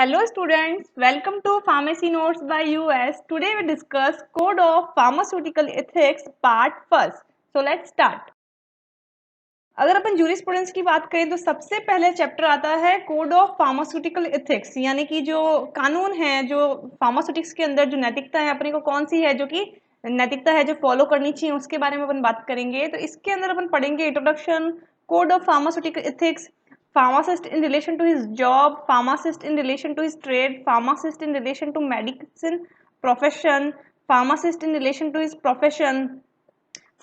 Hello students, welcome to Pharmacy Notes by US. Today we discuss Code of Pharmaceutical Ethics Part First. So let's start. अगर अपन jurisprudence की बात करें तो सबसे पहले चैप्टर आता है कोड ऑफ फार्मास्यूटिकल एथिक्स, यानी कि जो कानून है, जो फार्मास्यूटिक्स के अंदर जो नैतिकता है अपने को कौन सी है, जो कि नैतिकता है जो फॉलो करनी चाहिए, उसके बारे में अपन बात करेंगे। तो इसके अंदर अपन पढ़ेंगे introduction, code of pharmaceutical ethics, pharmacist in relation to his job, pharmacist in relation to his trade, pharmacist in relation to medicine profession, pharmacist in relation to his profession,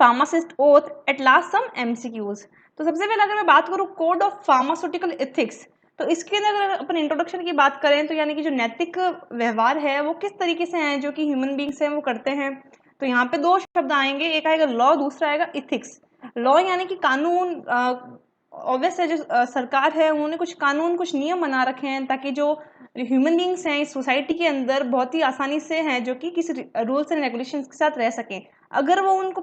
pharmacist oath, at last some MCQs. तो सबसे पहले अगर मैं बात करूँ code of pharmaceutical ethics, तो इसके अंदर अगर अपन इंट्रोडक्शन की बात करें तो यानी कि जो नैतिक व्यवहार है वो किस तरीके से है जो कि ह्यूमन बींग्स हैं वो करते हैं। तो यहाँ पे दो शब्द आएंगे, एक आएगा लॉ, दूसरा आएगा इथिक्स। लॉ यानी कि कानून, ऑब्वियस है जो सरकार है उन्होंने कुछ कानून, कुछ नियम बना रखे हैं ताकि जो ह्यूमन बींग्स हैं इस सोसाइटी के अंदर बहुत ही आसानी से हैं जो कि किसी रूल्स एंड रेगुलेशंस के साथ रह सकें। अगर वो उनको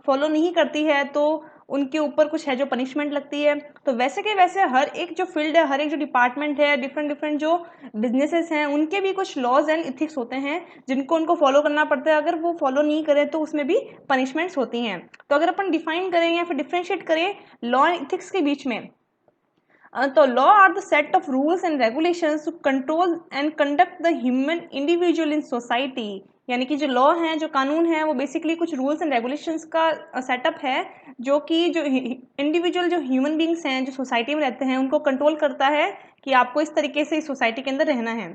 फॉलो नहीं करती है तो उनके ऊपर कुछ है जो पनिशमेंट लगती है। तो वैसे के वैसे हर एक जो फील्ड है, हर एक जो डिपार्टमेंट है, डिफरेंट डिफरेंट जो बिजनेसेस हैं, उनके भी कुछ लॉज एंड इथिक्स होते हैं जिनको उनको फॉलो करना पड़ता है। अगर वो फॉलो नहीं करें तो उसमें भी पनिशमेंट्स होती हैं। तो अगर अपन डिफाइन करें या फिर डिफ्रेंशिएट करें लॉ एंड इथिक्स के बीच में, तो law are the set of rules and regulations to control and conduct the human individual in society. यानी कि जो लॉ हैं, जो कानून हैं, वो बेसिकली कुछ रूल्स एंड रेगुलेशंस का सेटअप है जो कि जो इंडिविजुअल जो ह्यूमन बींग्स हैं जो सोसाइटी में रहते हैं उनको कंट्रोल करता है कि आपको इस तरीके से इस सोसाइटी के अंदर रहना है।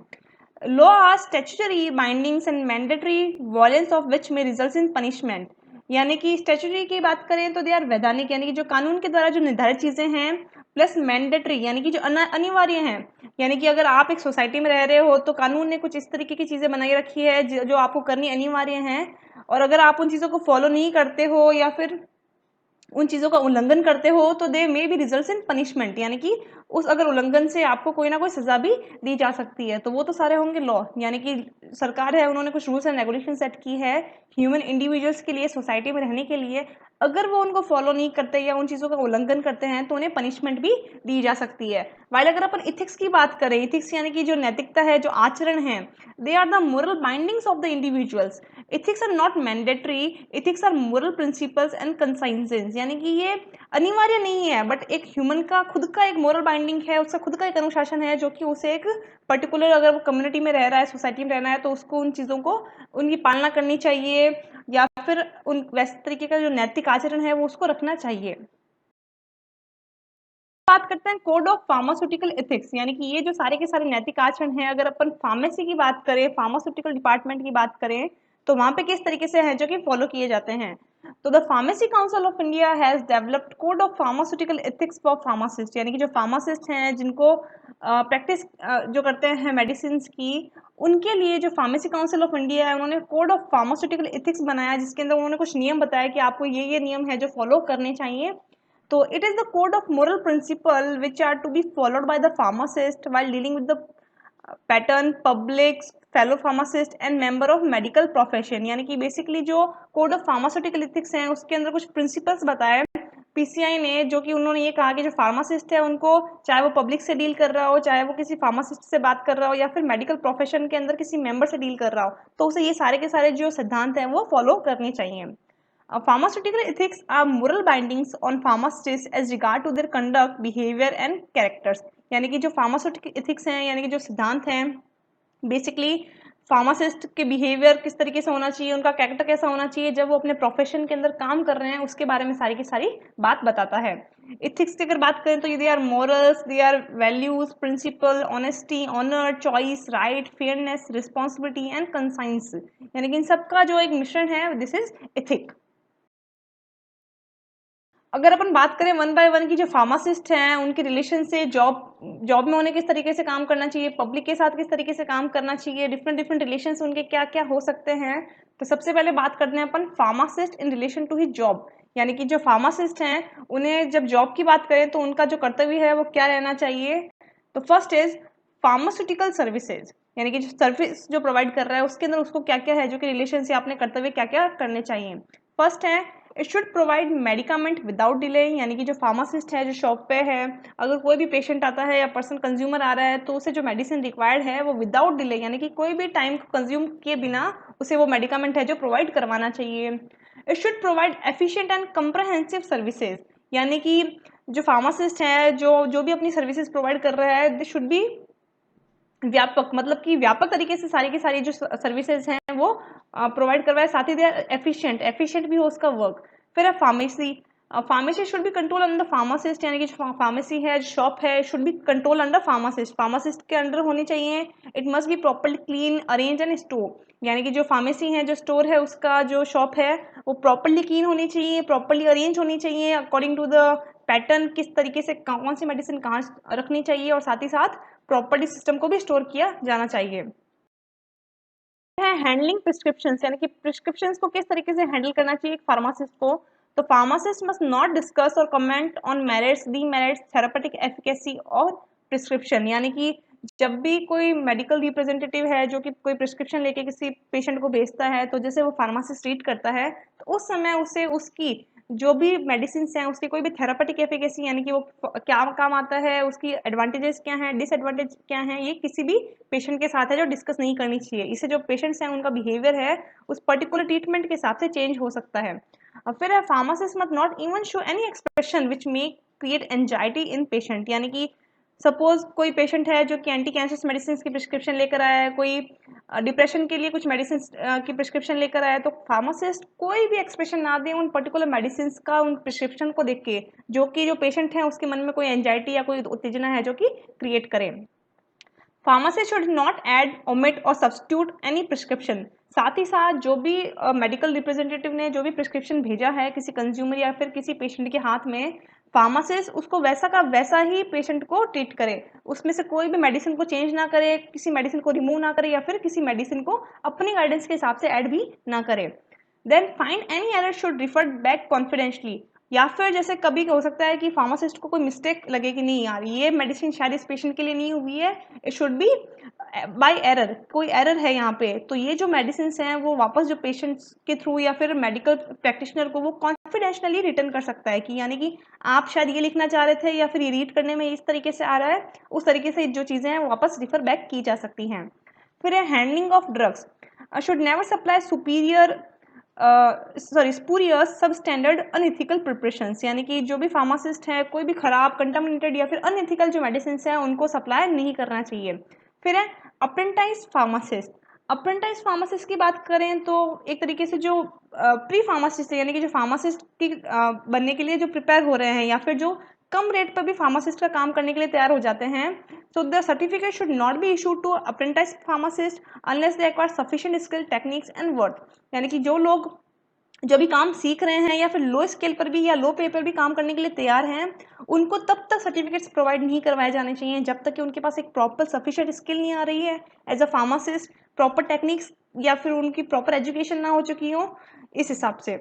Law are statutory bindings and mandatory violence of which में रिजल्ट्स इन पनिशमेंट। यानी कि स्टैट्यूटरी की बात करें तो दे आर वैधानिक, यानी कि जो कानून के द्वारा जो निर्धारित चीजें हैं, प्लस मैंडेटरी यानी कि जो अनिवार्य हैं। यानी कि अगर आप एक सोसाइटी में रह रहे हो तो कानून ने कुछ इस तरीके की चीजें बनाई रखी है जो आपको करनी अनिवार्य हैं, और अगर आप उन चीजों को फॉलो नहीं करते हो या फिर उन चीज़ों का उल्लंघन करते हो तो they may be result in punishment, यानी कि उस अगर उल्लंघन से आपको कोई ना कोई सजा भी दी जा सकती है। तो वो तो सारे होंगे लॉ, यानी कि सरकार है उन्होंने कुछ रूल्स एंड रेगुलेशन सेट की है ह्यूमन इंडिविजुअल्स के लिए, सोसाइटी में रहने के लिए। अगर वो उनको फॉलो नहीं करते या उन चीज़ों का उल्लंघन करते हैं तो उन्हें पनिशमेंट भी दी जा सकती है। वाइल अगर अपन इथिक्स की बात करें, इथिक्स यानी कि जो नैतिकता है, जो आचरण है, they are the moral bindings of the individuals. Ethics are not mandatory, ethics are moral principles and consciences. यानी कि ये अनिवार्य नहीं है बट एक ह्यूमन का खुद का एक मोरल बाइंडिंग है, उसका खुद का एक अनुशासन है जो कि उसे एक पर्टिकुलर, अगर वो कम्युनिटी में रह रहा है, सोसाइटी में रहना है, तो उसको उन चीज़ों को उनकी पालना करनी चाहिए या फिर उन वैसे तरीके का जो नैतिक आचरण है वो उसको रखना चाहिए। बात करते हैं कोड ऑफ फार्मास्यूटिकल एथिक्स, यानी कि ये जो सारे के सारे नैतिक आचरण हैं, अगर अपन फार्मेसी की बात करें, फार्मास्यूटिकल डिपार्टमेंट की बात करें, तो वहां पे किस तरीके से है जो कि फॉलो किए जाते हैं। तो the pharmacy council of India has developed code of pharmaceutical ethics for pharmacist, यानी कि जो फार्मासिस्ट हैं जिनको प्रैक्टिस जो करते हैं मेडिसिन की, उनके लिए जो फार्मेसी काउंसिल ऑफ इंडिया है उन्होंने कोड ऑफ फार्मास्यूटिकल एथिक्स बनाया, जिसके अंदर उन्होंने कुछ नियम बताया कि आपको ये नियम है जो फॉलो करने चाहिए। तो it is the code of moral principle which are to be followed by the pharmacist while dealing with the pattern public fellow pharmacist and member of medical profession। यानी कि बेसिकली जो कोड ऑफ फार्मास्यूटिकल इथिक्स हैं उसके अंदर कुछ principles बताए PCI ने, जो कि उन्होंने ये कहा कि जो फार्मासिस्ट है उनको, चाहे वो पब्लिक से डील कर रहा हो, चाहे वो किसी फार्मासिस्ट से बात कर रहा हो या फिर मेडिकल प्रोफेशन के अंदर किसी मेंबर से डील कर रहा हो, तो उसे ये सारे के सारे जो सिद्धांत हैं वो फॉलो करने चाहिए। Pharmaceutical ethics are moral bindings on pharmacists as regard to their conduct, behavior and characters। यानी कि जो pharmaceutical ethics हैं, यानी कि जो सिद्धांत हैं, बेसिकली फार्मासिस्ट के बिहेवियर किस तरीके से होना चाहिए, उनका कैरेक्टर कैसा होना चाहिए जब वो अपने प्रोफेशन के अंदर काम कर रहे हैं, उसके बारे में सारी की सारी बात बताता है। इथिक्स की अगर बात करें तो ये they are morals, they are values, principle, honesty, honour, choice, right, fairness, responsibility and conscience. यानी कि इन सबका जो एक मिश्रण है दिस इज इथिक। अगर अपन बात करें वन बाय वन की जो फार्मासिस्ट हैं उनके रिलेशन से, जॉब में उन्हें किस तरीके से काम करना चाहिए, पब्लिक के साथ किस तरीके से काम करना चाहिए, डिफरेंट डिफरेंट रिलेशन उनके क्या क्या हो सकते हैं। तो सबसे पहले बात करते हैं अपन pharmacist in relation to his job. यानी कि जो फार्मासिस्ट हैं उन्हें जब जॉब की बात करें तो उनका जो कर्तव्य है वो क्या रहना चाहिए। तो फर्स्ट इज फार्मास्यूटिकल सर्विसेज, यानी कि जो सर्विस जो प्रोवाइड कर रहा है उसके अंदर उसको क्या क्या है जो कि रिलेशन से अपने कर्तव्य क्या क्या करने चाहिए। फर्स्ट है it should provide medicament without delay, यानी कि जो फार्मासिस्ट है, जो शॉप पे है, अगर कोई भी पेशेंट आता है या पर्सन कंज्यूमर आ रहा है तो उसे जो मेडिसिन रिक्वायर्ड है वो विदाउट डिले, यानी कि कोई भी टाइम को कंज्यूम किए बिना उसे वो मेडिकामेंट है जो प्रोवाइड करवाना चाहिए। It should provide efficient and comprehensive services, यानी कि जो फार्मासिस्ट है, जो जो भी अपनी सर्विसेज प्रोवाइड कर रहा है, दे शुड बी व्यापक, मतलब कि व्यापक तरीके से सारी की सारी जो सर्विसेज हैं वो प्रोवाइड करवाए, साथ ही एफिशिएंट एफिशिएंट भी हो उसका वर्क। फिर है pharmacy. Pharmacy should be control under pharmacist, यानी कि जो फार्मेसी है, शॉप है, should be control under pharmacist, pharmacist के अंडर होनी चाहिए। It must B properly clean, arrange and store, यानी कि जो फार्मेसी है, जो स्टोर है उसका, जो शॉप है, वो प्रॉपर्ली क्लीन होनी चाहिए, प्रॉपर्ली अरेंज होनी चाहिए अकॉर्डिंग टू द पैटर्न, किस तरीके से कौन सी मेडिसिन कहाँ रखनी चाहिए, और साथ ही साथ प्रॉपर्टी सिस्टम को भी स्टोर किया जाना चाहिए। है हैंडलिंग प्रिस्क्रिप्शंस, यानी कि प्रिस्क्रिप्शंस को किस तरीके से हैंडल करना चाहिए एक फार्मासिस्ट को। तो फार्मासिस्ट मस्ट नॉट डिस्कस और comment on merits, demerits, therapeutic efficacy और प्रिस्क्रिप्शन, यानी कि जब भी कोई मेडिकल रिप्रेजेंटेटिव है जो कि कोई प्रिस्क्रिप्शन लेके किसी पेशेंट को भेजता है, तो जैसे वो फार्मासिस्ट रीड करता है तो उस समय उसे उसकी जो भी मेडिसिन हैं उसकी कोई भी थेरापेटिक एफिकेसी, यानी कि वो क्या काम आता है, उसकी एडवांटेजेस क्या हैं, डिसएडवांटेज क्या हैं, ये किसी भी पेशेंट के साथ है जो डिस्कस नहीं करनी चाहिए। इससे जो पेशेंट्स हैं उनका बिहेवियर है उस पर्टिकुलर ट्रीटमेंट के हिसाब से चेंज हो सकता है। फिर है pharmacist must not even show any expression which may create anxiety in patient, यानी कि सपोज कोई पेशेंट है जो कि एंटी कैंसर मेडिसिन की प्रिस्क्रिप्शन लेकर आया है, कोई डिप्रेशन के लिए कुछ मेडिसिन की प्रिस्क्रिप्शन लेकर आया है, तो फार्मासिस्ट कोई भी एक्सप्रेशन ना दे उन पर्टिकुलर मेडिसिन का, उन प्रिस्क्रिप्शन को देख के, जो कि जो पेशेंट है उसके मन में कोई एंजाइटी या कोई उत्तेजना है जो कि क्रिएट करे। Pharmacist should not add, omit और सब्स्टिट्यूट एनी प्रिस्क्रिप्शन, साथ ही साथ जो भी मेडिकल रिप्रेजेंटेटिव ने जो भी प्रिस्क्रिप्शन भेजा है किसी कंज्यूमर या फिर किसी पेशेंट के हाथ में, फार्मासिस्ट उसको वैसा का वैसा ही पेशेंट को ट्रीट करे, उसमें से कोई भी मेडिसिन को चेंज ना करे, किसी मेडिसिन को रिमूव ना करे या फिर किसी मेडिसिन को अपनी गाइडेंस के हिसाब से ऐड भी ना करे। Then find any error should refer back confidentially, या फिर जैसे कभी हो सकता है कि फार्मासिस्ट को कोई मिस्टेक लगे कि नहीं यार ये मेडिसिन शायद इस पेशेंट के लिए नहीं हुई है, it should be by error, कोई एरर है यहाँ पे, तो ये जो मेडिसिन हैं वो वापस जो पेशेंट्स के थ्रू या फिर मेडिकल प्रैक्टिशनर को वो कॉन्फिडेंशनली रिटर्न कर सकता है कि यानी कि आप शायद ये लिखना चाह रहे थे या फिर ये रीड करने में इस तरीके से आ रहा है, उस तरीके से जो चीज़ें हैं वापस रिफर बैक की जा सकती हैं। फिर है handling of drugs. Should never supply superior spurious सब स्टैंडर्ड अनएथिकल प्रिपरेशंस, यानी कि जो भी फार्मासिस्ट है कोई भी खराब, कंटामिनेटेड या फिर अनएथिकल जो मेडिसिन है उनको सप्लाई नहीं करना चाहिए। फिर है अप्रेंटाइज फार्मासिस्ट। अप्रेंटाइज फार्मासिस्ट की बात करें तो एक तरीके से जो प्री फार्मासिस्ट है, यानी कि जो फार्मासिस्ट की बनने के लिए जो प्रिपेयर हो रहे हैं या फिर जो कम रेट पर भी फार्मासिस्ट का काम करने के लिए तैयार हो जाते हैं, so the certificate should not be issued to apprentice pharmacist unless they acquire sufficient skill, techniques and worth, यानी कि जो लोग जो भी काम सीख रहे हैं या फिर लो स्केल पर भी या लो पे पर भी काम करने के लिए तैयार हैं, उनको तब तक सर्टिफिकेट्स प्रोवाइड नहीं करवाए जाने चाहिए जब तक कि उनके पास एक प्रॉपर सफिशिएंट स्किल नहीं आ रही है as a pharmacist, proper techniques या फिर उनकी प्रॉपर एजुकेशन ना हो चुकी हो इस हिसाब से।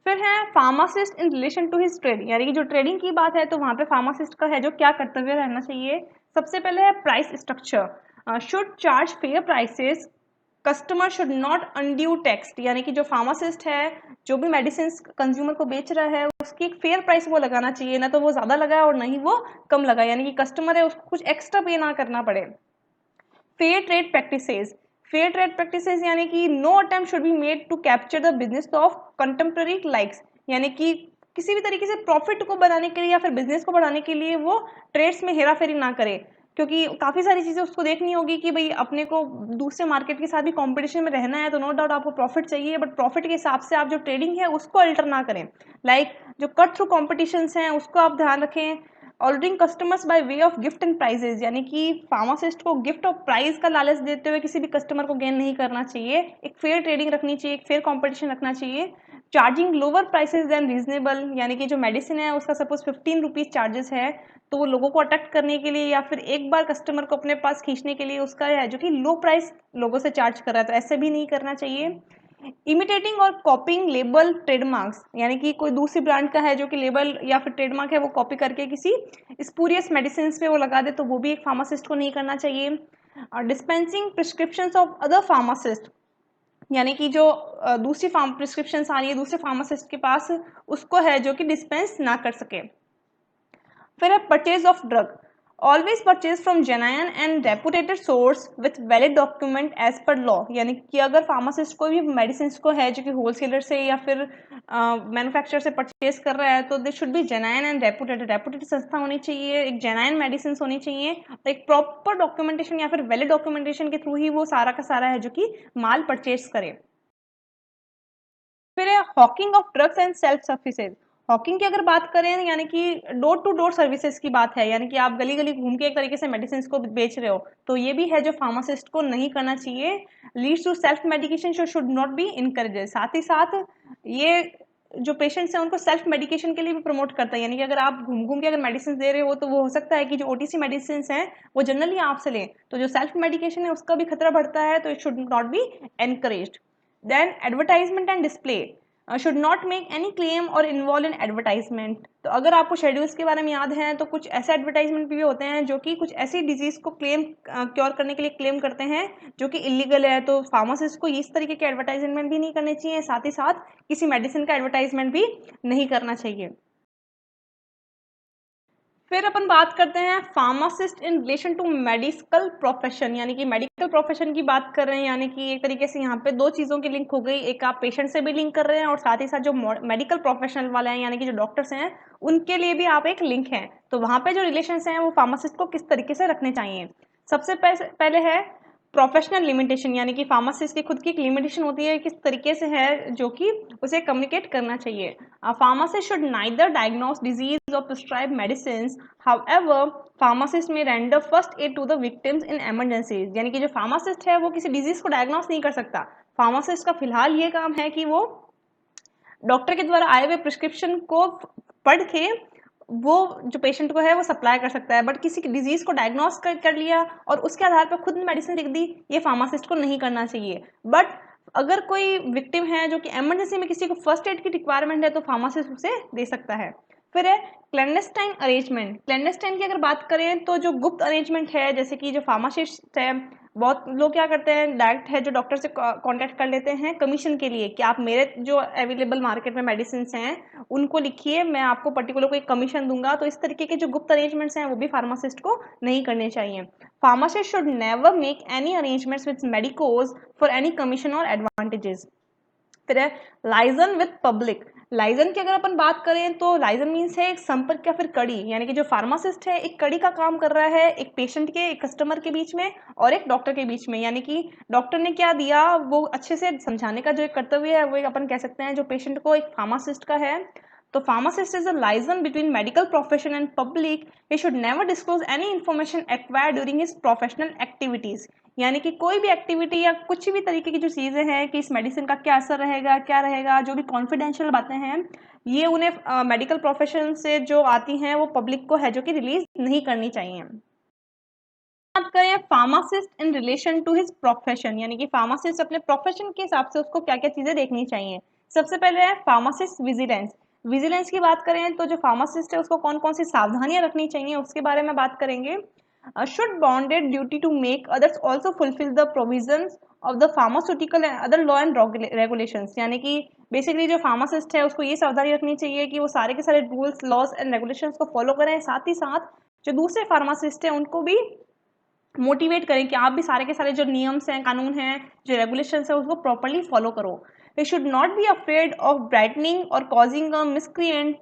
फिर है pharmacist in relation to his trade, यानी कि जो ट्रेडिंग की बात है तो वहाँ पे फार्मासिस्ट का है जो क्या कर्तव्य रहना चाहिए। सबसे पहले है price structure, should charge fair prices, customer should not undue tax, यानी कि जो फार्मासिस्ट है जो भी मेडिसिन कंज्यूमर को बेच रहा है उसकी एक फेयर प्राइस वो लगाना चाहिए, ना तो वो ज़्यादा लगाए और ना ही वो कम लगाए, यानी कि कस्टमर है उसको कुछ एक्स्ट्रा पे ना करना पड़े। Fair trade practices. Fair trade practices यानी कि no attempt should be made to capture the business of contemporary likes, यानी कि किसी भी तरीके से प्रॉफिट को बनाने के लिए या फिर बिजनेस को बढ़ाने के लिए वो ट्रेड्स में हेरा फेरी ना करे, क्योंकि काफ़ी सारी चीज़ें उसको देखनी होगी कि भाई अपने को दूसरे मार्केट के साथ भी कंपटीशन में रहना है, तो नो डाउट आपको प्रॉफिट चाहिए, बट प्रॉफिट के हिसाब से आप जो ट्रेडिंग है उसको अल्टर ना करें, लाइक जो कट थ्रू कॉम्पिटिशन हैं उसको आप ध्यान रखें। Ordering customers by way of gift and prizes, यानी कि फार्मासिस्ट को गिफ्ट और प्राइज का लालच देते हुए किसी भी कस्टमर को गेन नहीं करना चाहिए, एक फेयर ट्रेडिंग रखनी चाहिए, एक फेयर कंपटीशन रखना चाहिए। Charging lower prices than reasonable, यानी कि जो मेडिसिन है उसका सपोज 15 रुपीज़ चार्जेस है, तो वो लोगों को अट्रैक्ट करने के लिए या फिर एक बार कस्टमर को अपने पास खींचने के लिए उसका है जो कि लो प्राइस लोगों से चार्ज कर रहा है, तो ऐसे भी नहीं करना चाहिए। इमिटेटिंग और कॉपिंग लेबल ट्रेडमार्क्स, यानी कि कोई दूसरी ब्रांड का है जो कि लेबल या फिर ट्रेडमार्क है वो कॉपी करके किसी स्पूरियस मेडिसिन पे वो लगा दे, तो वो भी एक फार्मासिस्ट को नहीं करना चाहिए। Dispensing prescriptions of other pharmacist, यानी कि जो दूसरी प्रिस्क्रिप्शन आ रही है दूसरे फार्मासिस्ट के पास, उसको है जो कि डिस्पेंस ना कर सके। फिर है purchase of drug, always purchase from genuine and reputed source with valid document as per law. यानी कि अगर फार्मासिस्ट कोई भी मेडिसिन को है जो कि होलसेलर से या फिर मैन्युफैक्चरर से परचेज कर रहा है, तो they should be genuine and reputed, reputed संस्था होनी चाहिए, एक जेन्युइन मेडिसिन होनी चाहिए, एक प्रॉपर डॉक्यूमेंटेशन या फिर वैलिड डॉक्यूमेंटेशन के थ्रू ही वो सारा का सारा है जो कि माल परचेज करे। फिर है Hawking of drugs and self services. Hawking की अगर बात करें यानी कि डोर टू डोर सर्विसेज की बात है, यानी कि आप गली गली घूम के एक तरीके से मेडिसिन को बेच रहे हो, तो ये भी है जो फार्मासिस्ट को नहीं करना चाहिए। Leads to self medication should not be encouraged. साथ ही साथ ये जो पेशेंट्स हैं उनको सेल्फ मेडिकेशन के लिए भी प्रमोट करता है, यानी कि अगर आप घूम घूम के अगर मेडिसिन दे रहे हो तो वो हो सकता है कि जो ओटीसी मेडिसिन हैं वो जनरली आपसे लें, तो जो सेल्फ मेडिकेशन है उसका भी खतरा बढ़ता है, तो it should not be encouraged. Then advertisement and display, should not make any claim or involve in advertisement. तो अगर आपको शेड्यूल्स के बारे में याद है तो कुछ ऐसे एडवर्टाइजमेंट भी होते हैं जो कि कुछ ऐसी डिजीज को क्लेम क्योर करने के लिए क्लेम करते हैं जो कि इलीगल है, तो फार्मासिस्ट को इस तरीके के एडवर्टाइजमेंट भी नहीं करने चाहिए, साथ ही साथ किसी मेडिसिन का एडवर्टाइजमेंट भी नहीं करना चाहिए। फिर अपन बात करते हैं pharmacist in relation to medical profession, यानी कि मेडिकल प्रोफेशन की बात कर रहे हैं, यानी कि एक तरीके से यहाँ पे दो चीज़ों की लिंक हो गई, एक आप पेशेंट से भी लिंक कर रहे हैं और साथ ही साथ जो मेडिकल प्रोफेशनल वाले हैं यानी कि जो डॉक्टर्स हैं उनके लिए भी आप एक लिंक हैं, तो वहाँ पे जो रिलेशन हैं वो फार्मासिस्ट को किस तरीके से रखने चाहिए। सबसे पहले है प्रोफेशनल लिमिटेशन, यानी कि फार्मासिस्ट की खुद की एक लिमिटेशन होती है किस तरीके से है जो कि उसे कम्युनिकेट करना चाहिए। A pharmacist should neither diagnose disease or prescribe medicines. However, pharmacist may render first aid to the victims in emergencies. यानी कि जो pharmacist है वो किसी disease को diagnose नहीं कर सकता। pharmacist का फिलहाल ये काम है कि वो डॉक्टर के द्वारा आए हुए प्रिस्क्रिप्शन को पढ़ के वो जो पेशेंट को है वो सप्लाई कर सकता है, बट किसी की डिजीज को डायग्नोस कर लिया और उसके आधार पर खुद मेडिसिन लिख दी, ये फार्मासिस्ट को नहीं करना चाहिए। बट अगर कोई विक्टिम है जो कि इमरजेंसी में किसी को फर्स्ट एड की रिक्वायरमेंट है तो फार्मासिस्ट उसे दे सकता है। फिर है क्लैंडस्टाइन अरेंजमेंट। क्लैंडस्टाइन की अगर बात करें तो जो गुप्त अरेंजमेंट है, जैसे कि जो फार्मासिस्ट है बहुत लोग क्या करते हैं डायरेक्ट है जो डॉक्टर से कांटेक्ट कर लेते हैं कमीशन के लिए कि आप मेरे जो अवेलेबल मार्केट में मेडिसिन हैं उनको लिखिए, मैं आपको पर्टिकुलर कोई कमीशन दूंगा। तो इस तरीके के जो गुप्त अरेंजमेंट्स हैं वो भी फार्मासिस्ट को नहीं करने चाहिए। Pharmacist should never make any arrangements with medicos for any commission और एडवांटेजेस। फिर है लाइजन विद पब्लिक। लाइजन की अगर अपन बात करें तो लाइजन मीन्स है एक संपर्क या फिर कड़ी, यानी कि जो फार्मासिस्ट है एक कड़ी का काम कर रहा है एक पेशेंट के, एक कस्टमर के बीच में और एक डॉक्टर के बीच में। यानी कि डॉक्टर ने क्या दिया वो अच्छे से समझाने का जो एक कर्तव्य है वो एक अपन कह सकते हैं जो पेशेंट को एक फार्मासिस्ट का है। तो pharmacist is a liaison between medical profession and public. He should never disclose any information acquired during his professional activities. यानी कि कोई भी एक्टिविटी या कुछ भी तरीके की जो चीज़ें हैं कि इस मेडिसिन का क्या असर रहेगा क्या रहेगा, जो भी कॉन्फिडेंशियल बातें हैं ये उन्हें मेडिकल प्रोफेशन से जो आती हैं वो पब्लिक को है जो कि रिलीज नहीं करनी चाहिए। बात करें pharmacist in relation to his profession, यानी कि फार्मासिस्ट अपने प्रोफेशन के हिसाब से उसको क्या क्या चीज़ें देखनी चाहिए। सबसे पहले है फार्मासिस्ट विजिलेंस। विजिलेंस की बात करें तो जो फार्मासिस्ट है उसको कौन कौन सी सावधानियां रखनी चाहिए उसके बारे में बात करेंगे। Should bonded duty to make others also fulfil the provisions of the pharmaceutical and other law and regulations. यानी कि बेसिकली जो फार्मासिस्ट है उसको ये सावधानी रखनी चाहिए कि वो सारे के सारे रूल्स लॉज एंड रेगुलेशंस को फॉलो करें, साथ ही साथ जो दूसरे फार्मासिस्ट हैं उनको भी मोटिवेट करें कि आप भी सारे के सारे जो नियम्स हैं कानून हैं जो रेगुलेशंस है उसको प्रॉपरली फॉलो करो। We should not be afraid of brightening और causing a miscreant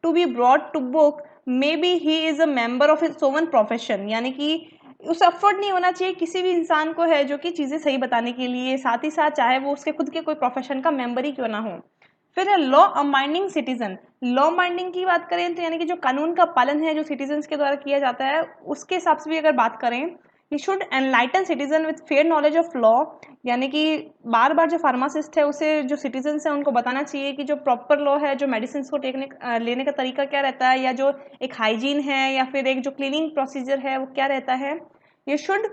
to be brought to book, may be he is a member of his own profession. यानी कि उसे अफोर्ड नहीं होना चाहिए किसी भी इंसान को है जो कि चीज़ें सही बताने के लिए, साथ ही साथ चाहे वो उसके खुद के कोई प्रोफेशन का मेंबर ही क्यों ना हो। फिर है लॉ अमाइंडिंग सिटीजन। लॉ माइंडिंग की बात करें तो यानी कि जो कानून का पालन है जो सिटीजन्स के द्वारा किया जाता है उसके हिसाब से भी अगर बात करें, he should enlighten citizen with fair knowledge of law. यानी कि बार बार जो फार्मासिस्ट है उसे जो सिटीजन्स हैं उनको बताना चाहिए कि जो प्रॉपर लॉ है जो मेडिसिन को लेने का तरीका क्या रहता है, या जो एक हाइजीन है या फिर एक जो क्लीनिंग प्रोसीजर है वो क्या रहता है। ये should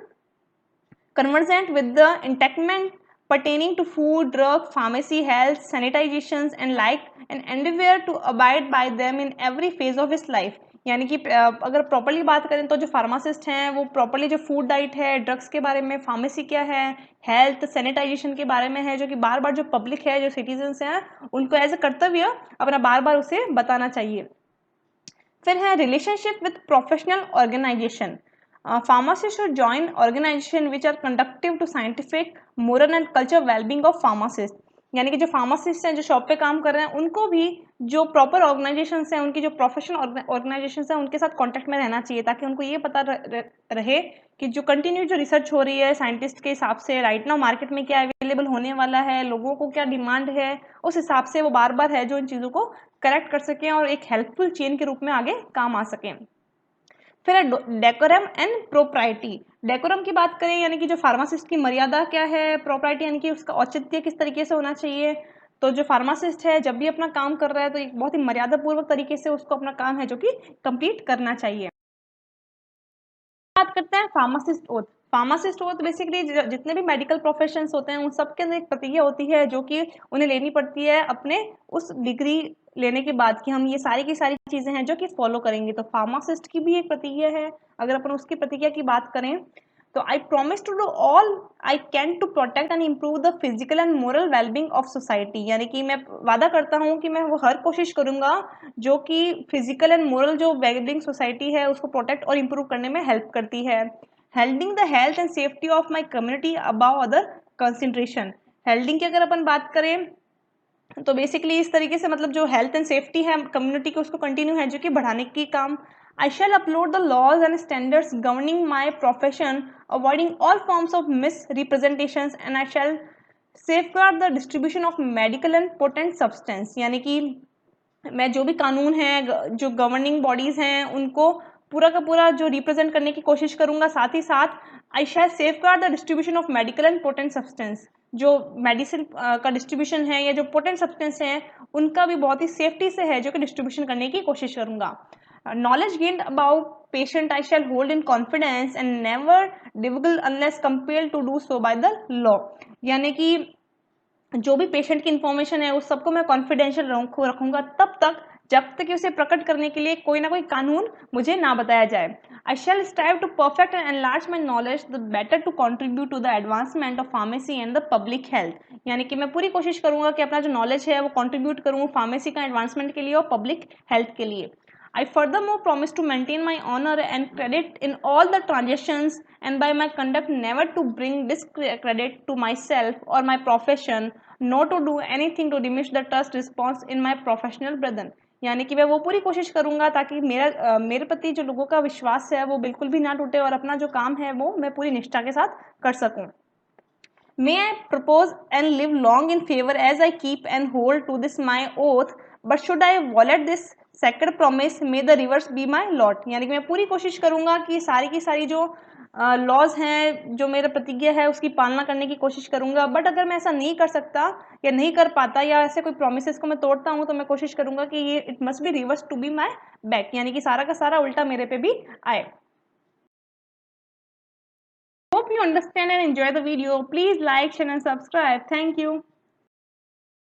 conversant with the enactment pertaining to food, drug, pharmacy, health, sanitizations and like, and endeavor to abide by them in every phase of his life. यानी कि अगर प्रॉपर्ली बात करें तो जो फार्मासिस्ट हैं वो प्रॉपर्ली जो फूड डाइट है, ड्रग्स के बारे में, फार्मेसी क्या है, हेल्थ सैनिटाइजेशन के बारे में है, जो कि बार बार जो पब्लिक है, जो सिटीजन्स हैं, उनको एज अ कर्तव्य अपना बार बार उसे बताना चाहिए। फिर है relationship with professional organisation. Pharmacists should join organization which are conducive to scientific, moral and cultural well-being of pharmacists। यानी कि जो फार्मासिस्ट हैं, जो शॉप पे काम कर रहे हैं, उनको भी जो प्रॉपर ऑर्गेनाइजेशंस हैं, उनकी जो प्रोफेशनल ऑर्गेनाइजेशंस हैं, उनके साथ कांटेक्ट में रहना चाहिए, ताकि उनको ये पता रहे कि जो कंटिन्यू जो रिसर्च हो रही है साइंटिस्ट के हिसाब से, राइट नाउ मार्केट में क्या अवेलेबल होने वाला है, लोगों को क्या डिमांड है, उस हिसाब से वो बार बार है जो इन चीज़ों को करेक्ट कर सकें और एक हेल्पफुल चेन के रूप में आगे काम आ सकें। फिर है डेकोरम एंड प्रोप्राइटी। डेकोरम की बात करें यानी कि जो फार्मासिस्ट की मर्यादा क्या है, प्रोप्राइटी यानी कि उसका औचित्य किस तरीके से होना चाहिए। तो जो फार्मासिस्ट है जब भी अपना काम कर रहा है तो एक बहुत ही मर्यादापूर्वक तरीके से उसको अपना काम है जो कि कंप्लीट करना चाहिए। बात करते हैं pharmacist oath. Pharmacist oath basically जितने भी मेडिकल प्रोफेशंस होते हैं उन सब के अंदर एक प्रतिज्ञा होती है जो कि उन्हें लेनी पड़ती है अपने उस डिग्री लेने के बाद, कि हम ये सारी की सारी चीजें हैं जो कि फॉलो करेंगे। तो फार्मासिस्ट की भी एक प्रतिज्ञा है। अगर अपन उसकी प्रतिज्ञा की बात करें तो I promise to do all I can to protect and improve the physical and moral wellbeing of society. यानी कि मैं वादा करता हूँ कि मैं वो हर कोशिश करूंगा जो कि फिजिकल एंड मोरल जो वेलबींग सोसाइटी है उसको प्रोटेक्ट और इम्प्रूव करने में हेल्प करती है। Holding the health and safety of my community above other consideration. Holding की अगर अपन बात करें तो बेसिकली इस तरीके से, मतलब जो हेल्थ एंड सेफ्टी है कम्युनिटी की उसको कंटिन्यू है जो कि बढ़ाने की काम। I shall uphold the laws and standards governing my profession avoiding all forms of misrepresentation and I shall safeguard the distribution of medical and potent substance. यानी कि मैं जो भी कानून है, जो गवर्निंग बॉडीज हैं, उनको पूरा का पूरा जो रिप्रेजेंट करने की कोशिश करूंगा। साथ ही साथ I shall safeguard the distribution of medical and potent substance. जो मेडिसिन का डिस्ट्रीब्यूशन है या जो पोटेंट सब्सटेंस है उनका भी बहुत ही सेफ्टी से है जो कि डिस्ट्रीब्यूशन करने की कोशिश करूंगा। Knowledge gained about patient I shall hold in confidence and never डिविगल unless compelled to do so by the law. यानी कि जो भी पेशेंट की इंफॉर्मेशन है उस सबको मैं कॉन्फिडेंशियल रखूंगा तब तक जब तक कि उसे प्रकट करने के लिए कोई ना कोई कानून मुझे ना बताया जाए। I shall strive to perfect and enlarge my knowledge the better to contribute to the advancement of pharmacy and the public health. यानी कि मैं पूरी कोशिश करूंगा कि अपना जो नॉलेज है वो कॉन्ट्रीब्यूट करूँ फार्मेसी का एडवांसमेंट के लिए और पब्लिक हेल्थ के लिए। I furthermore promise to maintain my honor and credit in all the transactions and by my conduct never to bring discredit to myself or my profession, nor to do anything to diminish the trust response in my professional brethren। यानी कि मैं वो पूरी कोशिश करूंगा ताकि मेरे प्रति जो लोगों का विश्वास है वो बिल्कुल भी ना टूटे और अपना जो काम है वो मैं पूरी निष्ठा के साथ कर सकूं। May I propose and live long in favor as I keep and hold to this my oath, but should I violate this sacred promise, may the reverse be my lot। यानी कि मैं पूरी कोशिश करूंगा कि सारी की सारी जो लॉज हैं, जो मेरा प्रतिज्ञा है उसकी पालना करने की कोशिश करूंगा। बट अगर मैं ऐसा नहीं कर सकता या नहीं कर पाता या ऐसे कोई प्रोमिस को मैं तोड़ता हूँ तो मैं कोशिश करूंगा कि ये it must be reverse to be my back, यानी कि सारा का सारा उल्टा मेरे पे भी आए। Hope you understand and enjoy the video. Please like, share and subscribe. Thank you.